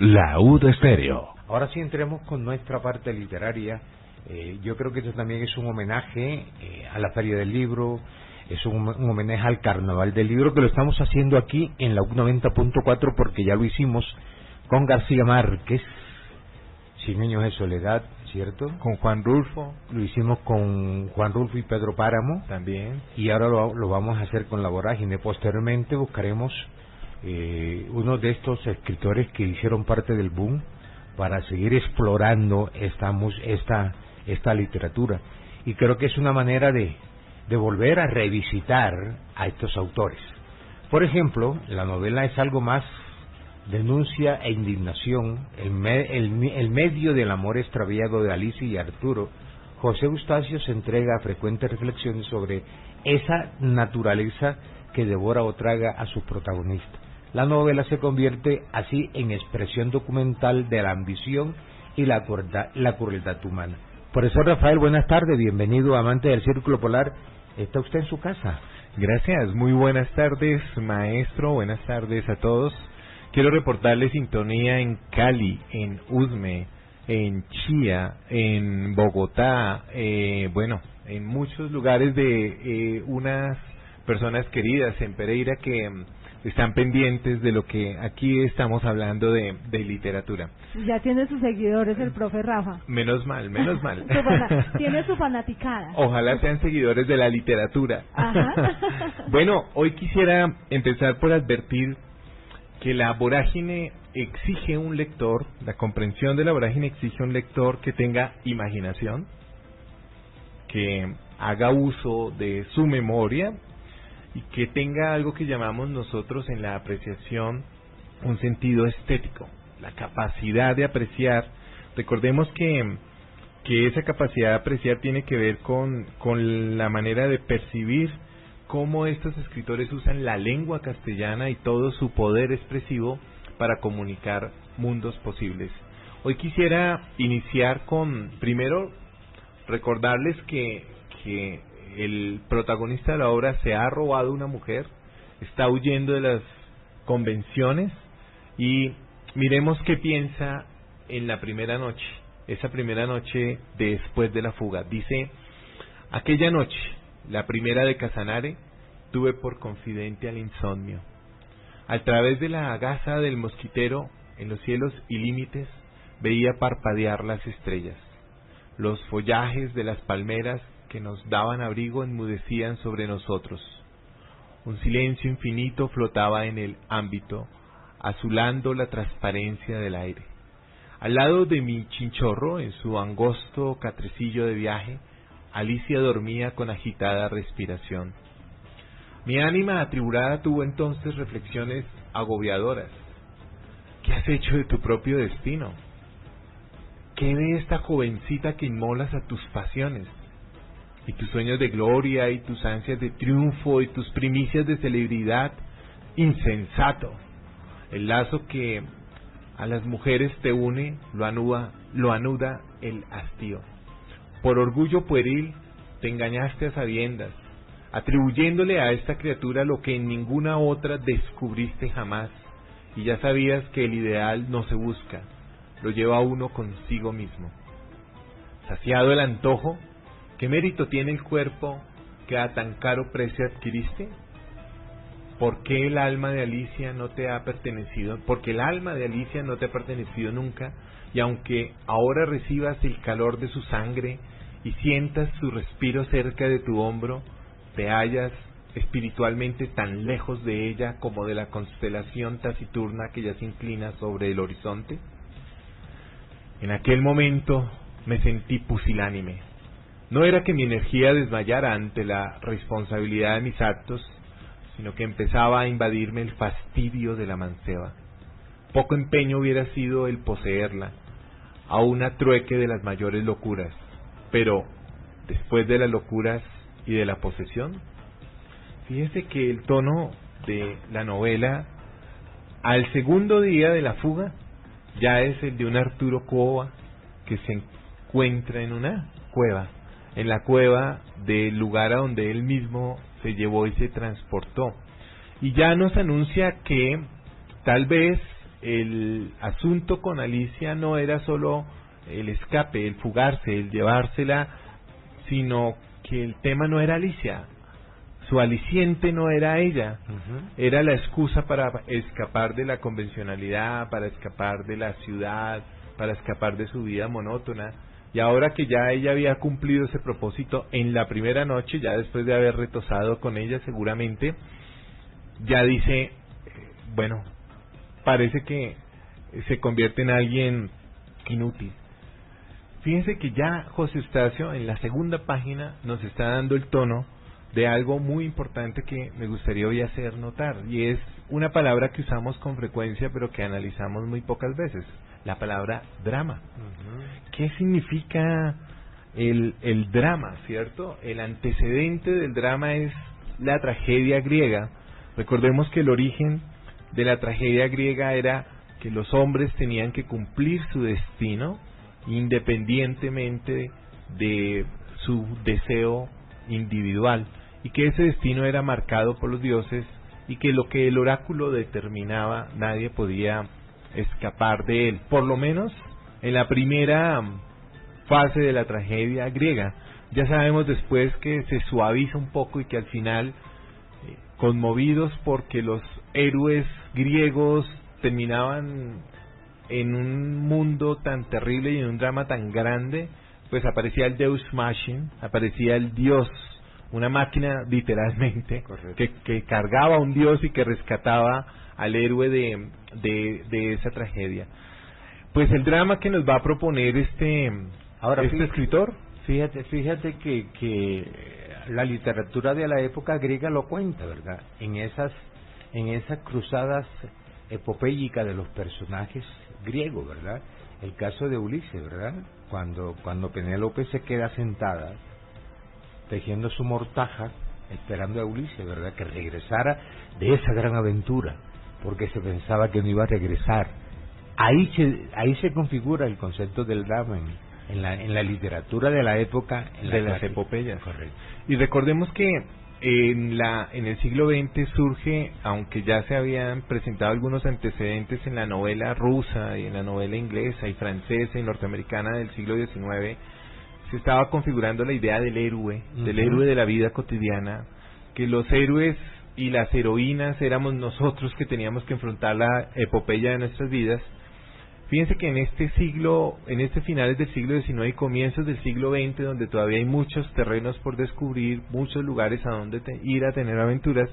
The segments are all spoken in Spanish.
Laúd Estéreo. Ahora sí entremos con nuestra parte literaria. Yo creo que esto también es un homenaje a la Feria del Libro, es un homenaje al Carnaval del Libro, que lo estamos haciendo aquí en la 90.4 porque ya lo hicimos con García Márquez, Cien años de soledad, ¿cierto? Con Juan Rulfo. Lo hicimos con Juan Rulfo y Pedro Páramo. También. Y ahora lo vamos a hacer con La Vorágine. Posteriormente buscaremos uno de estos escritores que hicieron parte del boom para seguir explorando esta literatura. Y creo que es una manera de volver a revisitar a estos autores. Por ejemplo, la novela es algo más denuncia e indignación, el medio del amor extraviado de Alicia y Arturo. José Eustacio se entrega a frecuentes reflexiones sobre esa naturaleza que devora o traga a sus protagonistas. La novela se convierte así en expresión documental de la ambición y la crueldad humana. Profesor Rafael, buenas tardes, bienvenido, amante del Círculo Polar. ¿Está usted en su casa? Gracias, muy buenas tardes, maestro, buenas tardes a todos. Quiero reportarles sintonía en Cali, en Usme, en Chía, en Bogotá, en muchos lugares de unas personas queridas en Pereira que están pendientes de lo que aquí estamos hablando de literatura. Ya tiene sus seguidores el profe Rafa. Menos mal, menos mal. Tiene su fanaticada. Ojalá sean seguidores de la literatura. Ajá. Bueno, hoy quisiera empezar por advertir que la vorágine exige un lector, la comprensión de la vorágine exige un lector que tenga imaginación, que haga uso de su memoria y que tenga algo que llamamos nosotros en la apreciación un sentido estético, la capacidad de apreciar. Recordemos que esa capacidad de apreciar tiene que ver con la manera de percibir cómo estos escritores usan la lengua castellana y todo su poder expresivo para comunicar mundos posibles. Hoy quisiera iniciar con, primero, recordarles que el protagonista de la obra se ha robado una mujer, está huyendo de las convenciones y miremos qué piensa en la primera noche, esa primera noche después de la fuga. Dice: aquella noche, la primera de Casanare, tuve por confidente al insomnio. A través de la gasa del mosquitero, en los cielos ilímites, veía parpadear las estrellas. Los follajes de las palmeras que nos daban abrigo enmudecían sobre nosotros. Un silencio infinito flotaba en el ámbito, azulando la transparencia del aire. Al lado de mi chinchorro, en su angosto catrecillo de viaje, Alicia dormía con agitada respiración. Mi ánima atribulada tuvo entonces reflexiones agobiadoras. ¿Qué has hecho de tu propio destino? ¿Qué de esta jovencita que inmolas a tus pasiones? Y tus sueños de gloria, y tus ansias de triunfo, y tus primicias de celebridad, insensato. El lazo que a las mujeres te une, lo anuda el hastío. Por orgullo pueril, te engañaste a sabiendas, atribuyéndole a esta criatura lo que en ninguna otra descubriste jamás, y ya sabías que el ideal no se busca, lo lleva uno consigo mismo. Saciado el antojo, ¿qué mérito tiene el cuerpo que a tan caro precio adquiriste? ¿Por qué el alma de Alicia no te ha pertenecido? Porque el alma de Alicia no te ha pertenecido nunca, y aunque ahora recibas el calor de su sangre y sientas su respiro cerca de tu hombro, te hallas espiritualmente tan lejos de ella como de la constelación taciturna que ya se inclina sobre el horizonte. En aquel momento me sentí pusilánime. No era que mi energía desmayara ante la responsabilidad de mis actos, sino que empezaba a invadirme el fastidio de la manceba. Poco empeño hubiera sido el poseerla, aun a trueque de las mayores locuras, pero después de las locuras y de la posesión, fíjese que el tono de la novela al segundo día de la fuga ya es el de un Arturo Cova que se encuentra en una cueva, en la cueva del lugar a donde él mismo se llevó y se transportó, y ya nos anuncia que tal vez el asunto con Alicia no era solo el escape, el fugarse, el llevársela, sino que el tema no era Alicia. Su aliciente no era ella, era la excusa para escapar de la convencionalidad, para escapar de la ciudad, para escapar de su vida monótona. Y ahora que ya ella había cumplido ese propósito en la primera noche, ya después de haber retosado con ella seguramente, ya dice, bueno, parece que se convierte en alguien inútil. Fíjense que ya José Eustacio en la segunda página nos está dando el tono de algo muy importante que me gustaría hoy hacer notar, y es una palabra que usamos con frecuencia pero que analizamos muy pocas veces, la palabra drama. ¿Qué significa el drama, cierto? El antecedente del drama es la tragedia griega. Recordemos que el origen de la tragedia griega era que los hombres tenían que cumplir su destino independientemente de su deseo individual, y que ese destino era marcado por los dioses, y que lo que el oráculo determinaba nadie podía escapar de él, por lo menos en la primera fase de la tragedia griega. Ya sabemos después que se suaviza un poco y que al final, conmovidos porque los héroes griegos terminaban en un mundo tan terrible y en un drama tan grande, pues aparecía el Deus Machina, aparecía el dios, una máquina literalmente, que cargaba a un dios y que rescataba al héroe de esa tragedia. Pues el drama que nos va a proponer este escritor. Fíjate que la literatura de la época griega lo cuenta, ¿verdad? En esas cruzadas epopélicas de los personajes griegos, ¿verdad? El caso de Ulises, ¿verdad? Cuando Penélope se queda sentada tejiendo su mortaja, esperando a Ulises, ¿verdad?, que regresara de esa gran aventura, porque se pensaba que no iba a regresar. Ahí se configura el concepto del drama en la literatura de la época, de las epopeyas. Correcto. Y recordemos que en el siglo XX surge, aunque ya se habían presentado algunos antecedentes en la novela rusa y en la novela inglesa y francesa y norteamericana del siglo XIX, se estaba configurando la idea del héroe, del héroe de la vida cotidiana, que los héroes y las heroínas éramos nosotros que teníamos que enfrentar la epopeya de nuestras vidas. Fíjense que en este finales del siglo XIX y comienzos del siglo XX, donde todavía hay muchos terrenos por descubrir, muchos lugares a donde ir a tener aventuras,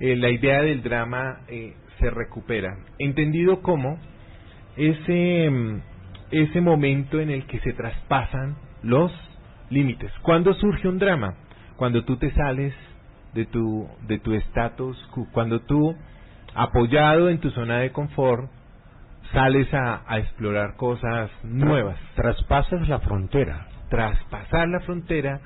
la idea del drama se recupera, entendido como ese momento en el que se traspasan los límites. ¿Cuándo surge un drama? Cuando tú te sales de tu status quo, cuando tú, apoyado en tu zona de confort, sales a explorar cosas nuevas. Traspasas la frontera. Traspasar la frontera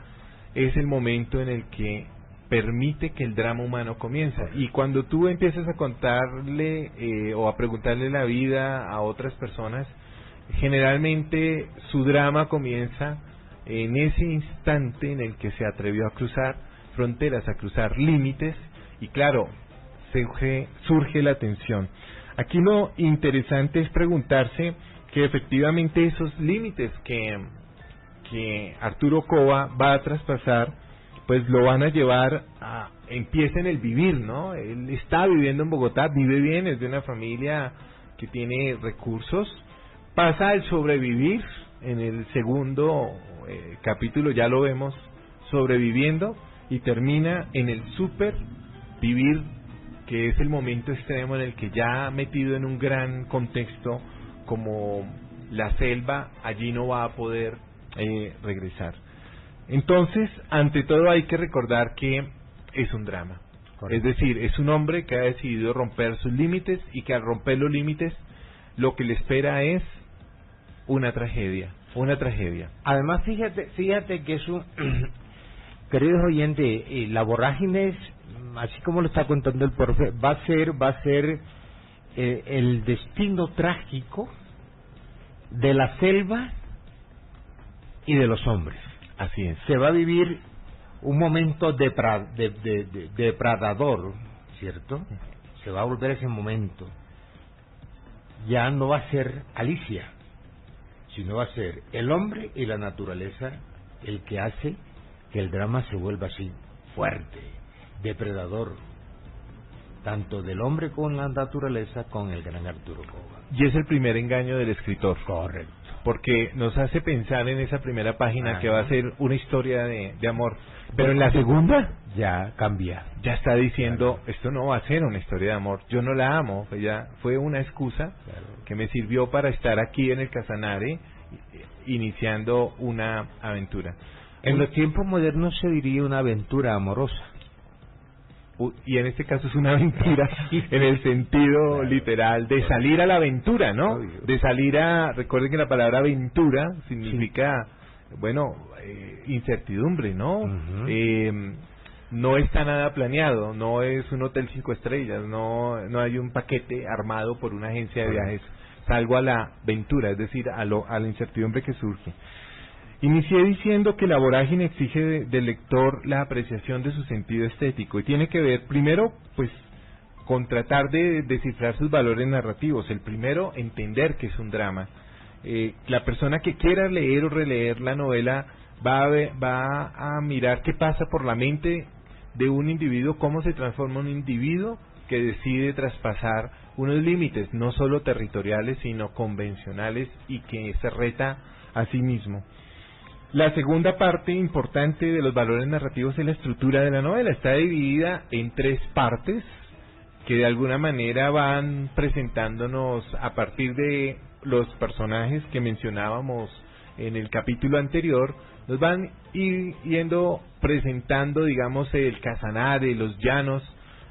es el momento en el que permite que el drama humano comienza. Y cuando tú empiezas a contarle o a preguntarle la vida a otras personas, generalmente su drama comienza en ese instante en el que se atrevió a cruzar fronteras, a cruzar límites, y claro, surge la tensión. Aquí lo interesante es preguntarse que efectivamente esos límites que Arturo Cova va a traspasar, pues lo van a llevar a empieza en el vivir, ¿no? Él está viviendo en Bogotá, vive bien, es de una familia que tiene recursos, pasa al sobrevivir. En el segundo capítulo ya lo vemos sobreviviendo, y termina en el super vivir, que es el momento extremo en el que ya metido en un gran contexto como la selva, allí no va a poder regresar. Entonces, ante todo hay que recordar que es un drama. Correcto. Es decir, es un hombre que ha decidido romper sus límites, y que al romper los límites lo que le espera es una tragedia. Además, fíjate que es un queridos oyentes, la vorágine es, así como lo está contando el profe, va a ser el destino trágico de la selva y de los hombres. Así es. Se va a vivir un momento depredador, ¿cierto? Se va a volver ese momento. ya no va a ser Alicia, sino va a ser el hombre y la naturaleza el que hace que el drama se vuelva así, fuerte, depredador, tanto del hombre con la naturaleza, con el gran Arturo Cova. Y es el primer engaño del escritor. Correcto. Porque nos hace pensar en esa primera página que va a ser una historia de amor. Pero en Bueno, la segunda ya cambia. ya está diciendo, Claro. esto no va a ser una historia de amor. Yo no la amo. Ella fue una excusa que me sirvió para estar aquí en el Casanare iniciando una aventura. En los tiempos modernos se diría una aventura amorosa. Y en este caso es una aventura en el sentido Claro. literal de salir a la aventura, ¿no? Obvio. De salir a... Recuerden que la palabra aventura significa, bueno, incertidumbre, ¿no? Ujú. No está nada planeado, no es un hotel 5 estrellas, no hay un paquete armado por una agencia de viajes. Salgo a la aventura, es decir, a la incertidumbre que surge. Inicié diciendo que la vorágine exige del lector la apreciación de su sentido estético y tiene que ver, primero, pues, con tratar de descifrar sus valores narrativos. El primero, entender que es un drama. La persona que quiera leer o releer la novela va a mirar qué pasa por la mente de un individuo, cómo se transforma un individuo que decide traspasar unos límites, no solo territoriales, sino convencionales, y que se reta a sí mismo. La segunda parte importante de los valores narrativos es la estructura de la novela. Está dividida en 3 partes que de alguna manera van presentándonos a partir de los personajes que mencionábamos en el capítulo anterior. Nos van yendo presentando, digamos, el Casanare, los llanos,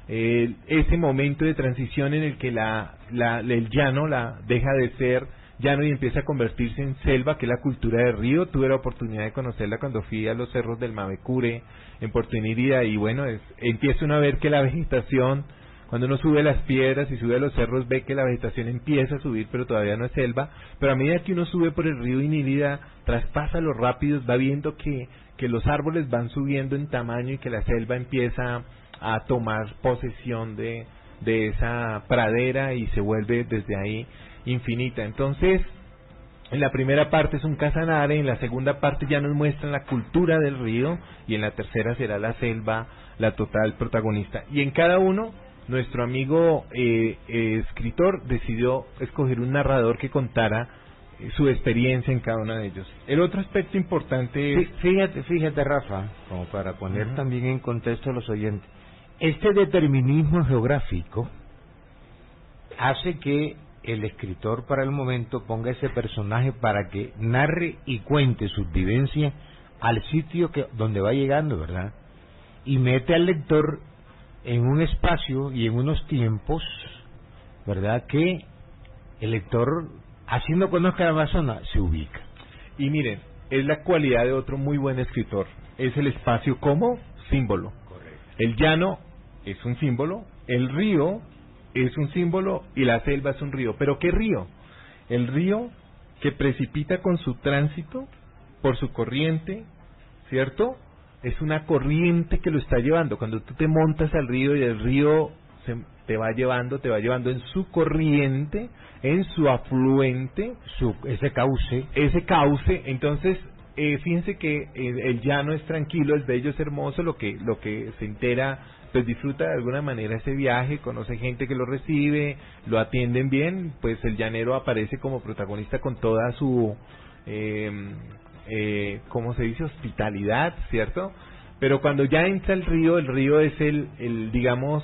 ese momento de transición en el que el llano deja de ser llano y empieza a convertirse en selva, que es la cultura del río. Tuve la oportunidad de conocerla cuando fui a los cerros del Mavecure en Puerto Inírida, y bueno, empieza uno a ver que la vegetación, cuando uno sube las piedras y sube a los cerros, ve que la vegetación empieza a subir, pero todavía no es selva. Pero a medida que uno sube por el río Inírida, traspasa los rápidos, va viendo que los árboles van subiendo en tamaño y que la selva empieza a tomar posesión de esa pradera y se vuelve desde ahí infinita. Entonces, en la primera parte es un Casanare, en la segunda parte ya nos muestran la cultura del río, y en la tercera será la selva la total protagonista. Y en cada uno, nuestro amigo escritor decidió escoger un narrador que contara su experiencia en cada uno de ellos. El otro aspecto importante es... Fíjate, Rafa, como para poner también en contexto a los oyentes, este determinismo geográfico hace que el escritor para el momento ponga ese personaje para que narre y cuente sus vivencias al sitio donde va llegando, ¿verdad? Y mete al lector en un espacio y en unos tiempos, ¿verdad?, que el lector, haciendo conozca la Amazonas, se ubica. Y miren, es la cualidad de otro muy buen escritor, es el espacio como símbolo. Correcto. El llano es un símbolo, el río es un símbolo y la selva es un río. ¿Pero qué río? El río que precipita con su tránsito por su corriente, ¿cierto? Es una corriente que lo está llevando. Cuando tú te montas al río y el río te va llevando en su corriente, en su afluente, Ese cauce. entonces fíjense que el llano es tranquilo, es bello, es hermoso, lo que se entera, pues disfruta de alguna manera ese viaje, conoce gente que lo recibe, lo atienden bien, pues el llanero aparece como protagonista con toda su ¿cómo se dice?, hospitalidad, ¿cierto? Pero cuando ya entra el río es el digamos,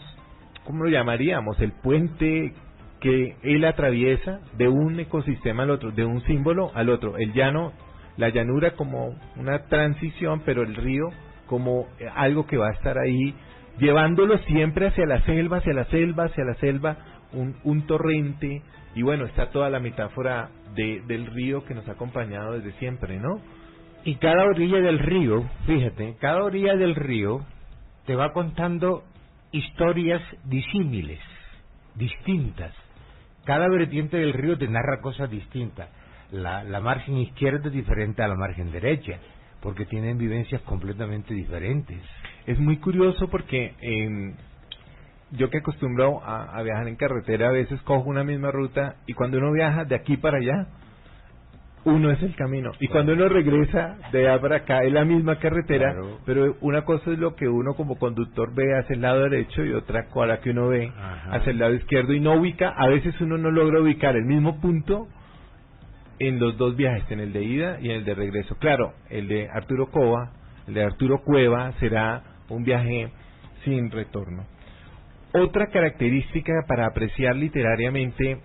¿cómo lo llamaríamos?, el puente que él atraviesa de un ecosistema al otro, de un símbolo al otro. El llano, la llanura como una transición, pero el río como algo que va a estar ahí, llevándolo siempre hacia la selva, un torrente. Y bueno, está toda la metáfora del río que nos ha acompañado desde siempre, ¿no? Y cada orilla del río, fíjate, cada orilla del río te va contando historias disímiles, distintas. Cada vertiente del río te narra cosas distintas. La margen izquierda es diferente a la margen derecha, porque tienen vivencias completamente diferentes. Es muy curioso porque yo que acostumbro a viajar en carretera, a veces cojo una misma ruta y cuando uno viaja de aquí para allá, uno es el camino. Y cuando uno regresa de allá para acá, es la misma carretera, Claro. pero una cosa es lo que uno como conductor ve hacia el lado derecho y otra cosa que uno ve Ajá. hacia el lado izquierdo y no ubica, a veces uno no logra ubicar el mismo punto en los dos viajes, en el de ida y en el de regreso. Claro, el de Arturo Cueva será un viaje sin retorno. Otra característica para apreciar literariamente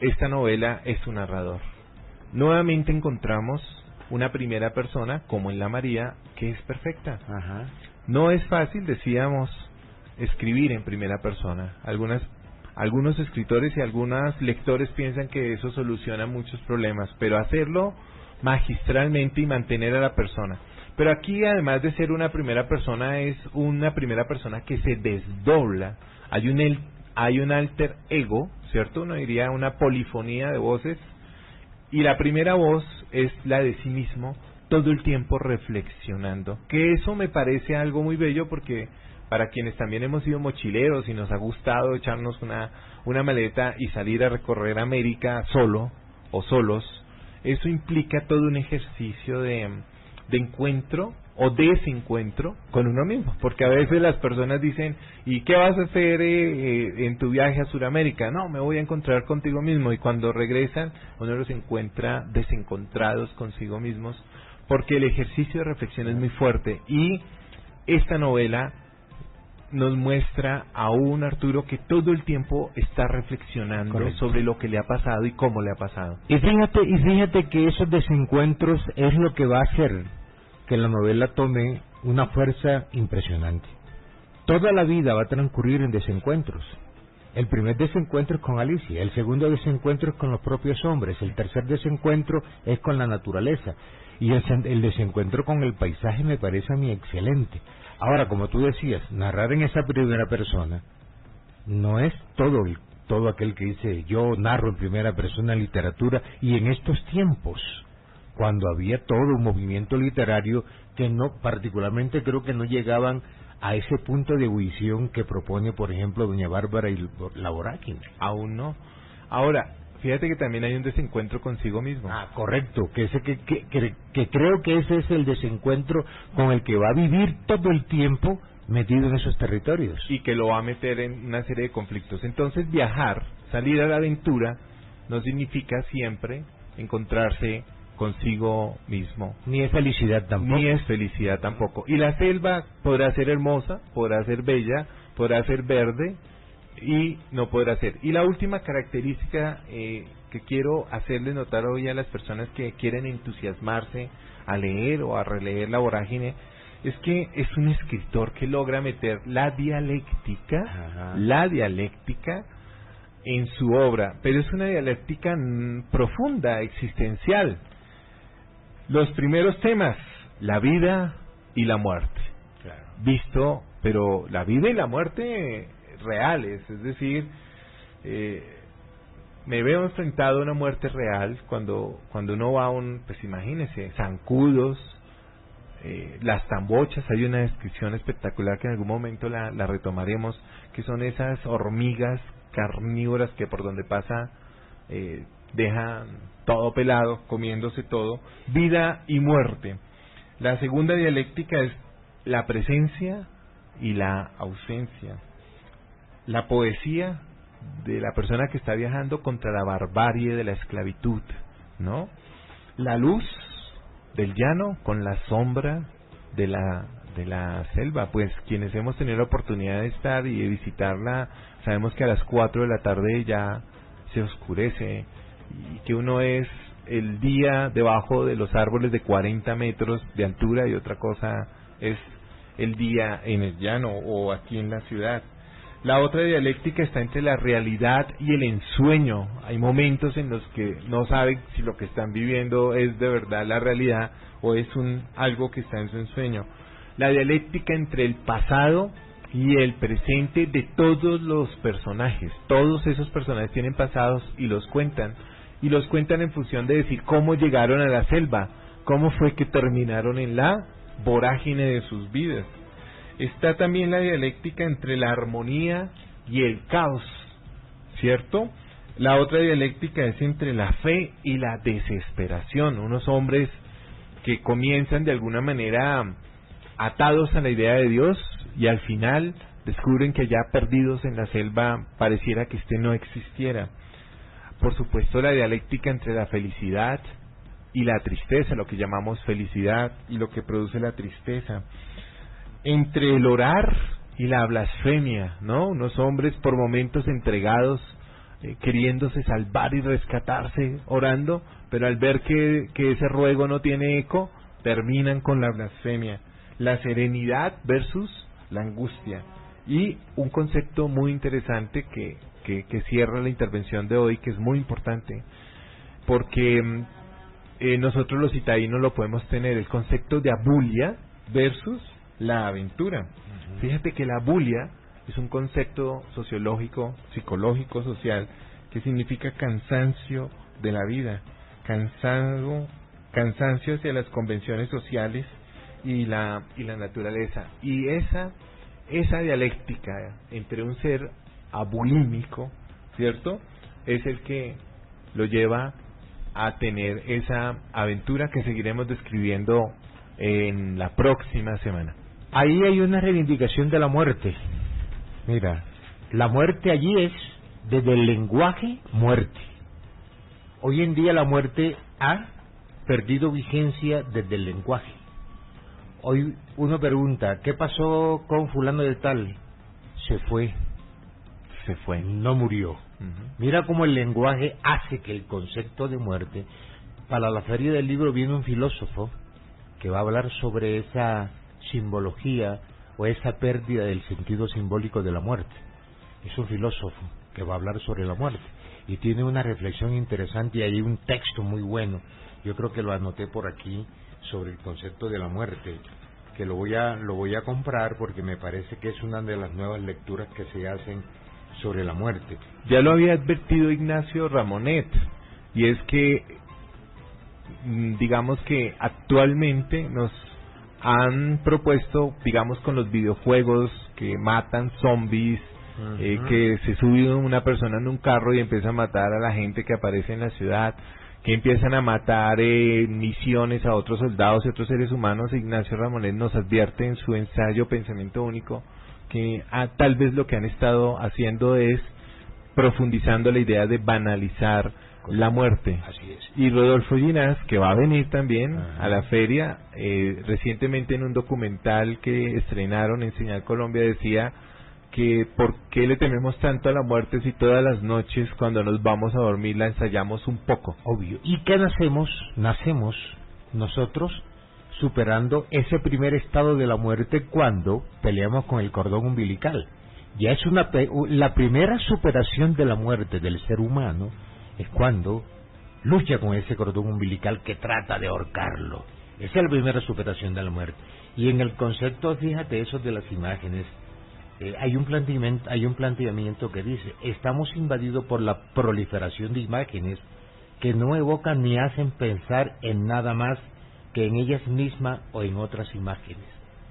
esta novela es su narrador. Nuevamente encontramos una primera persona, como en La María, que es perfecta. Ajá. No es fácil, decíamos, escribir en primera persona. Algunos escritores y algunos lectores piensan que eso soluciona muchos problemas, pero hacerlo magistralmente y mantener a la persona. Pero aquí, además de ser una primera persona, es una primera persona que se desdobla. Hay un alter ego, ¿cierto? Uno diría una polifonía de voces. Y la primera voz es la de sí mismo, todo el tiempo reflexionando. Que eso me parece algo muy bello porque para quienes también hemos sido mochileros y nos ha gustado echarnos una maleta y salir a recorrer América solo o solos, eso implica todo un ejercicio de encuentro o desencuentro con uno mismo, porque a veces las personas dicen, ¿y qué vas a hacer en tu viaje a Sudamérica? No, me voy a encontrar contigo mismo, y cuando regresan uno los encuentra desencontrados consigo mismos, porque el ejercicio de reflexión es muy fuerte, y esta novela nos muestra a un Arturo que todo el tiempo está reflexionando Correcto. sobre lo que le ha pasado y cómo le ha pasado. Y fíjate que esos desencuentros es lo que va a hacer que la novela tome una fuerza impresionante. Toda la vida va a transcurrir en desencuentros. El primer desencuentro es con Alicia, el segundo desencuentro es con los propios hombres, el tercer desencuentro es con la naturaleza, y el desencuentro con el paisaje me parece a mí excelente. Ahora, como tú decías, narrar en esa primera persona no es todo aquel que dice yo narro en primera persona literatura, y en estos tiempos, cuando había todo un movimiento literario que no, particularmente creo que no llegaban a ese punto de ebullición que propone, por ejemplo, doña Bárbara y la Vorágine. Aún no. Ahora, fíjate que también hay un desencuentro consigo mismo. Ah, correcto, que creo que ese es el desencuentro con el que va a vivir todo el tiempo metido en esos territorios. Y que lo va a meter en una serie de conflictos. Entonces viajar, salir a la aventura, no significa siempre encontrarse consigo mismo. Ni es felicidad tampoco. Ni es felicidad tampoco. Y la selva podrá ser hermosa, podrá ser bella, podrá ser verde y no podrá ser. Y la última característica que quiero hacerle notar hoy a las personas que quieren entusiasmarse a leer o a releer La Vorágine es que es un escritor que logra meter la dialéctica en su obra, pero es una dialéctica profunda, existencial. Los primeros temas, la vida y la muerte, Claro. visto, pero la vida y la muerte reales, es decir, me veo enfrentado a una muerte real cuando uno va a pues imagínese, zancudos, las tambochas. Hay una descripción espectacular que en algún momento la retomaremos, que son esas hormigas carnívoras que por donde pasa dejan todo pelado, comiéndose todo. Vida y muerte. La segunda dialéctica es la presencia y la ausencia. La poesía de la persona que está viajando contra la barbarie de la esclavitud, ¿no? La luz del llano con la sombra de la selva. Pues quienes hemos tenido la oportunidad de estar y de visitarla, sabemos que a las 4 de la tarde ya se oscurece y que uno es el día debajo de los árboles de 40 metros de altura, y otra cosa es el día en el llano o aquí en la ciudad. La otra dialéctica está entre la realidad y el ensueño. Hay momentos en los que no saben si lo que están viviendo es de verdad la realidad o es algo que está en su ensueño. La dialéctica entre el pasado y el presente de todos los personajes. Todos esos personajes tienen pasados y los cuentan en función de decir cómo llegaron a la selva, cómo fue que terminaron en la vorágine de sus vidas. Está también la dialéctica entre la armonía y el caos, ¿cierto? La otra dialéctica es entre la fe y la desesperación, unos hombres que comienzan de alguna manera atados a la idea de Dios y al final descubren que ya perdidos en la selva pareciera que no existiera. Por supuesto, la dialéctica entre la felicidad y la tristeza, lo que llamamos felicidad y lo que produce la tristeza, entre el orar y la blasfemia, ¿no? Unos hombres por momentos entregados, queriéndose salvar y rescatarse, orando, pero al ver que ese ruego no tiene eco, terminan con la blasfemia. La serenidad versus la angustia. Y un concepto muy interesante que cierra la intervención de hoy, que es muy importante, porque nosotros los citadinos lo podemos tener, el concepto de abulia versus la aventura. Fíjate que la abulia es un concepto sociológico, psicológico, social, que significa cansancio de la vida, cansancio hacia las convenciones sociales y la naturaleza. Y esa dialéctica entre un ser abulímico, ¿cierto?, es el que lo lleva a tener esa aventura que seguiremos describiendo en la próxima semana. Ahí hay una reivindicación de la muerte. Mira, la muerte allí es desde el lenguaje muerte. Hoy en día la muerte ha perdido vigencia desde el lenguaje. Hoy uno pregunta, ¿qué pasó con fulano de tal? Se fue, no murió. Mira cómo el lenguaje hace que el concepto de muerte, para la Feria del Libro viene un filósofo que va a hablar sobre esa simbología o esa pérdida del sentido simbólico de la muerte. Es un filósofo que va a hablar sobre la muerte y tiene una reflexión interesante y hay un texto muy bueno. Yo creo que lo anoté por aquí sobre el concepto de la muerte, que lo voy a comprar porque me parece que es una de las nuevas lecturas que se hacen sobre la muerte. Ya lo había advertido Ignacio Ramonet, y es que digamos que actualmente nos han propuesto, digamos, con los videojuegos que matan zombies, que se sube una persona en un carro y empieza a matar a la gente que aparece en la ciudad, que empiezan a matar misiones a otros soldados y otros seres humanos. Ignacio Ramonet nos advierte en su ensayo Pensamiento Único que tal vez lo que han estado haciendo es profundizando la idea de banalizar la muerte. Así es. Y Rodolfo Ginás, que va a venir también a la feria, recientemente en un documental que estrenaron en Señal Colombia decía que por qué le tememos tanto a la muerte si todas las noches cuando nos vamos a dormir la ensayamos un poco. Obvio. ¿Y qué nacemos nosotros superando ese primer estado de la muerte cuando peleamos con el cordón umbilical? Ya es la primera superación de la muerte del ser humano es cuando lucha con ese cordón umbilical que trata de ahorcarlo. Esa es la primera superación de la muerte. Y en el concepto, fíjate, eso de las imágenes, hay un planteamiento que dice, estamos invadidos por la proliferación de imágenes que no evocan ni hacen pensar en nada más que en ellas mismas o en otras imágenes.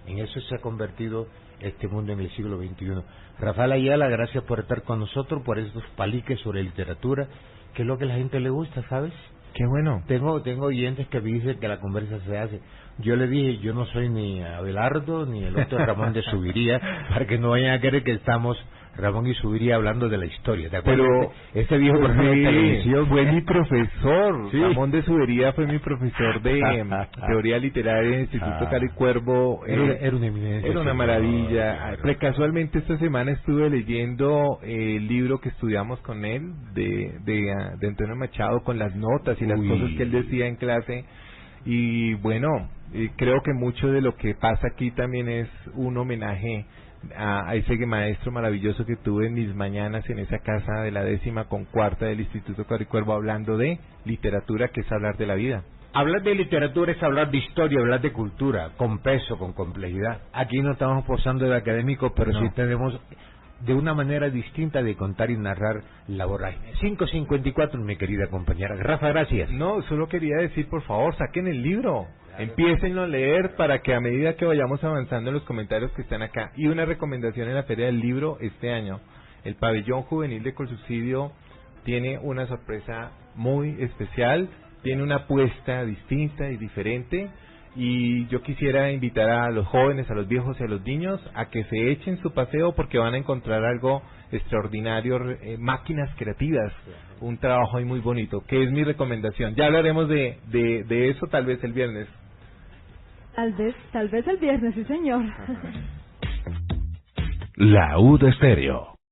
En eso se ha convertido este mundo en el siglo XXI. Rafael Ayala, gracias por estar con nosotros, por estos paliques sobre literatura, que es lo que a la gente le gusta, ¿sabes? Qué bueno. Tengo oyentes que me dicen que la conversa se hace. Yo le dije, yo no soy ni Abelardo ni el otro Ramón de Subiría, para que no vayan a creer que estamos Ramón y Subiría hablando de la historia. ¿Te acuerdas? Pero ese viejo programa de televisión fue mi profesor. Sí. Ramón de Subiría fue mi profesor de teoría literaria en el Instituto Cali Cuervo. Era una eminencia. Era una maravilla. Casualmente esta semana estuve leyendo el libro que estudiamos con él de Antonio Machado, con las notas y las cosas que él decía en clase. Y bueno, creo que mucho de lo que pasa aquí también es un homenaje a ese maestro maravilloso que tuve en mis mañanas en esa casa de la 14ª del Instituto Caricuervo, hablando de literatura, que es hablar de la vida. Hablar de literatura es hablar de historia, hablar de cultura, con peso, con complejidad. Aquí no estamos posando de académicos, pero sí tenemos de una manera distinta de contar y narrar la vorágine. 5:54, mi querida compañera. Rafa, gracias. No, solo quería decir, por favor, saquen el libro. Empiecen a leer para que a medida que vayamos avanzando en los comentarios que están acá. Y una recomendación en la Feria del Libro este año. El pabellón juvenil de Colsubsidio tiene una sorpresa muy especial, tiene una apuesta distinta y diferente, y yo quisiera invitar a los jóvenes, a los viejos y a los niños a que se echen su paseo, porque van a encontrar algo extraordinario, máquinas creativas, un trabajo ahí muy bonito, que es mi recomendación. Ya hablaremos de eso tal vez el viernes. Tal vez el viernes, sí señor. La U de Estéreo.